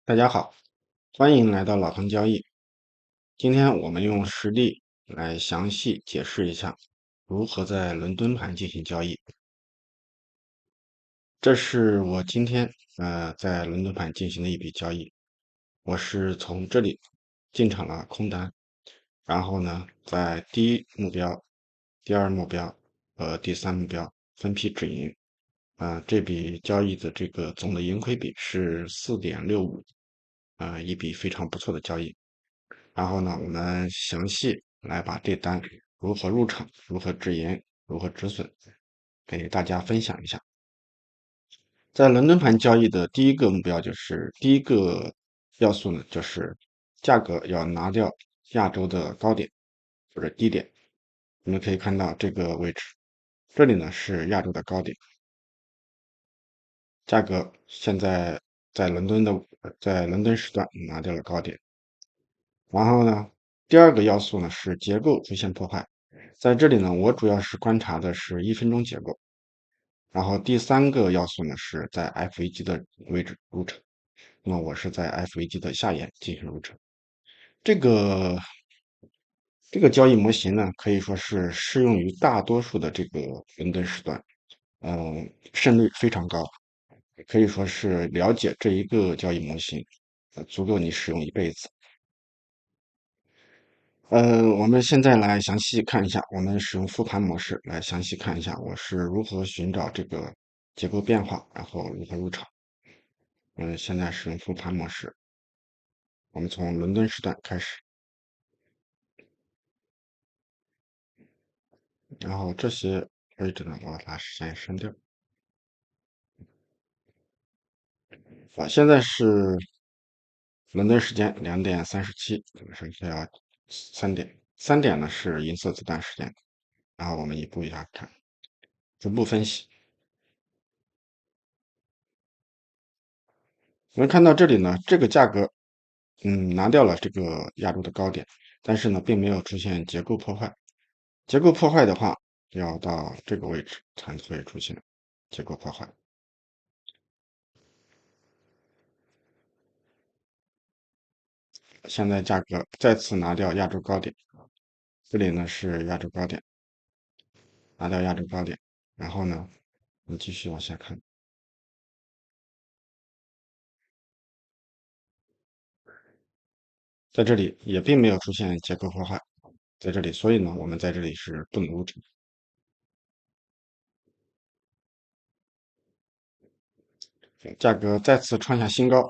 大家好，欢迎来到老彭交易。今天我们用实例来详细解释一下如何在伦敦盘进行交易。这是我今天在伦敦盘进行的一笔交易。我是从这里进场了空单，然后呢，在第一目标、第二目标和第三目标分批止盈。这笔交易的这个总的盈亏比是4.65，一笔非常不错的交易。然后呢，我们详细来把这单如何入场、如何止盈、如何止损，给大家分享一下。在伦敦盘交易的第一个目标就是第一个要素呢，就是价格要拿掉亚洲的高点或者低点。我们可以看到这个位置，这里呢是亚洲的高点，价格现在在伦敦时段拿掉了高点。然后呢，第二个要素呢是结构出现破坏，在这里呢，我主要是观察的是1分钟结构。然后第三个要素呢是在 FVG 的位置入场，那么我是在 FVG 的下沿进行入场。这个这个交易模型呢，可以说是适用于大多数的这个伦敦时段，胜率非常高，可以说是了解这一个交易模型，足够你使用一辈子。我们现在来详细看一下，我们使用复盘模式来详细看一下我是如何寻找这个结构变化，然后如何入场。现在使用复盘模式，我们从伦敦时段开始，然后这些位置呢，我把它先删掉。现在是伦敦时间2点37，剩下3点，3点呢是银色子弹时间，然后我们一步一下看，逐步分析。我们看到这里呢，这个价格，拿掉了这个亚洲的高点，但是呢，并没有出现结构破坏。结构破坏的话，要到这个位置才会出现结构破坏。现在价格再次拿掉亚洲高点，这里呢是亚洲高点，拿掉亚洲高点，然后呢，我们继续往下看，在这里也并没有出现结构破坏，在这里，所以呢，我们在这里是不能入场。价格再次创下新高，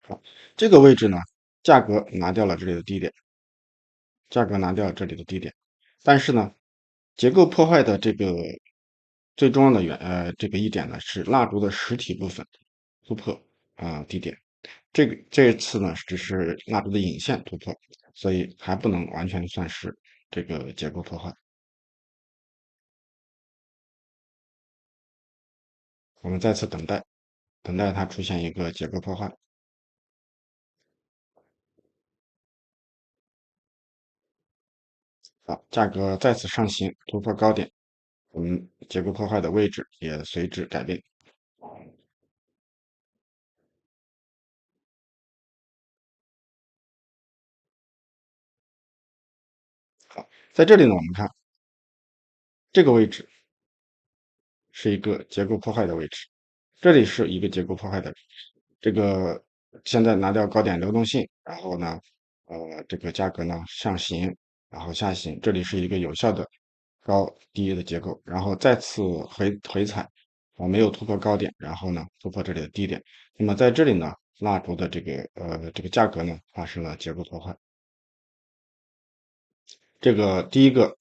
好，这个位置呢，价格拿掉了这里的低点，价格拿掉了这里的低点，但是呢，结构破坏的这个最重要的这个一点呢是蜡烛的实体部分突破低点，这次呢只是蜡烛的引线突破，所以还不能完全算是这个结构破坏。我们再次等待，等待它出现一个结构破坏。好，价格再次上行突破高点，我们结构破坏的位置也随之改变。好，在这里呢，我们看这个位置是一个结构破坏的位置，这里是一个结构破坏的，这个现在拿掉高点流动性，然后呢，这个价格呢上行，然后下行，这里是一个有效的高低的结构，然后再次回踩，没有突破高点，然后呢突破这里的低点，那么在这里呢，蜡烛的这个价格呢发生了结构破坏，这个第一个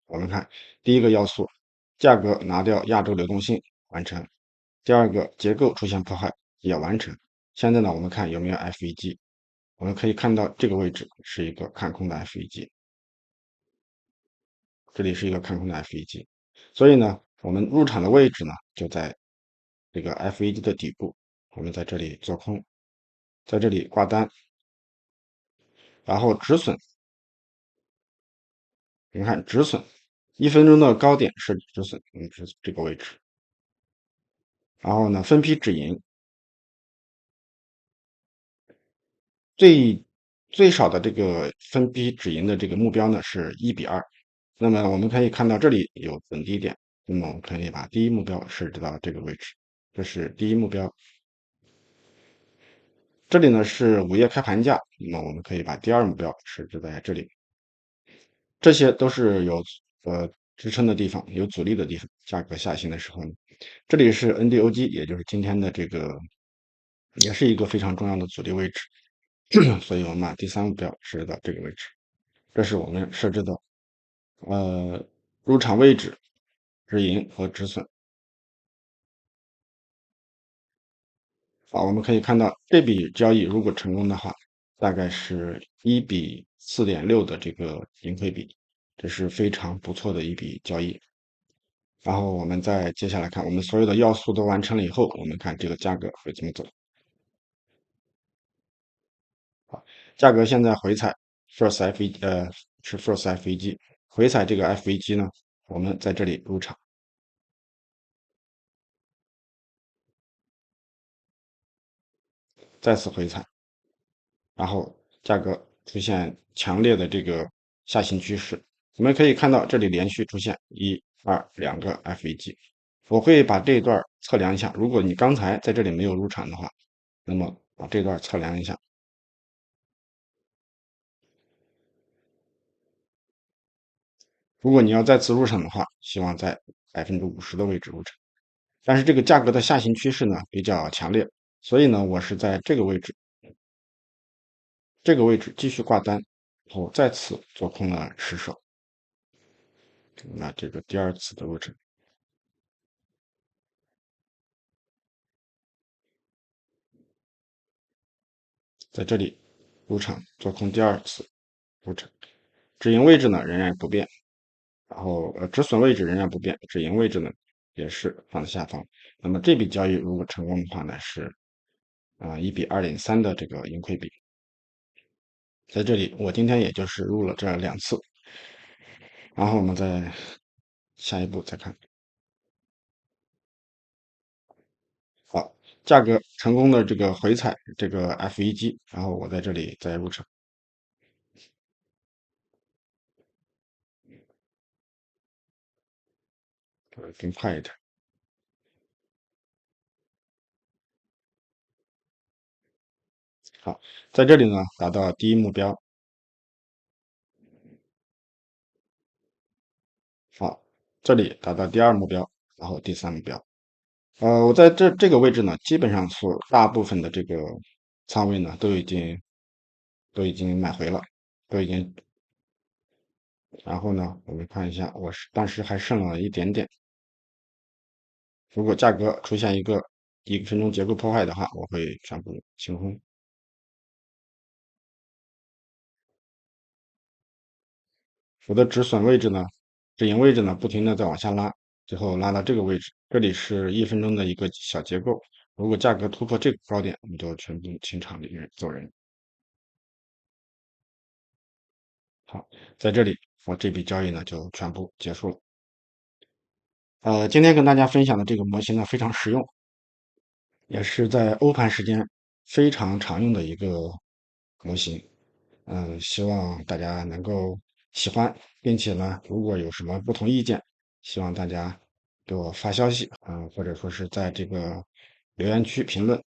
我们看第一个要素，价格拿掉亚洲流动性完成。第二个结构出现破坏也完成。现在呢，我们看有没有 FEG，我们可以看到这个位置是一个看空的 FEG，这里是一个看空的 FEG，所以呢，我们入场的位置呢就在这个 FEG 的底部，我们在这里做空，在这里挂单，然后止损，你看止损1分钟的高点是止损，是这个位置。然后呢，分批止盈，最最少的这个分批止盈的这个目标呢是1:2。那么我们可以看到这里有本低点，那么我们可以把第一目标设置到这个位置，这是第一目标。这里呢是午夜开盘价，那么我们可以把第二目标设置在这里。这些都是有支撑的地方，有阻力的地方。价格下行的时候呢，这里是 NDOG，也就是今天的这个，也是一个非常重要的阻力位置。所以我们把第三目标设置到这个位置，这是我们设置的入场位置、止盈和止损。我们可以看到这笔交易如果成功的话，大概是1:4.6的这个盈亏比，这是非常不错的一笔交易。然后我们再接下来看，我们所有的要素都完成了以后，我们看这个价格会怎么走。价格现在回踩 First FE 是 First FEG 回踩这个 FEG 呢，我们在这里入场，再次回踩，然后价格出现强烈的这个下行趋势。我们可以看到这里连续出现2个 FEG，我会把这一段测量一下。如果你刚才在这里没有入场的话，那么把这段测量一下。如果你要再次入场的话，希望在50%的位置入场。但是这个价格的下行趋势呢比较强烈，所以呢我是在这个位置继续挂单，然后再次做空了10手。那这个第二次的入场，在这里入场做空第二次入场，止盈位置呢仍然不变，然后止损位置仍然不变，止盈位置呢也是放在下方。那么这笔交易如果成功的话呢，是1:2.3的这个盈亏比。在这里我今天也就是入了这2次，然后我们再下一步再看。好，价格成功的这个回踩这个 FEG，然后我在这里再入场，更快一点。好，在这里呢达到第一目标。好，这里达到第二目标，然后第三目标。我在这个位置呢，基本上所大部分的这个仓位呢都已经买回了，都已经。然后呢，我们看一下，我是当时还剩了一点点。如果价格出现1分钟结构破坏的话，我会全部清空。我的止损位置呢，止盈位置呢，不停的在往下拉，最后拉到这个位置，这里是1分钟的一个小结构。如果价格突破这个高点，我们就全部清场离人走人。好，在这里我这笔交易呢就全部结束了。今天跟大家分享的这个模型呢非常实用，也是在欧盘时间非常常用的一个模型。希望大家能够喜欢，并且呢，如果有什么不同意见，希望大家给我发消息或者说是在这个留言区评论，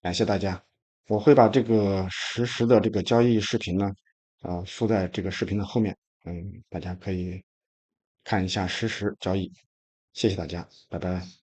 感谢大家。我会把这个实时的这个交易视频呢，附在这个视频的后面，大家可以看一下实时交易。谢谢大家，拜拜。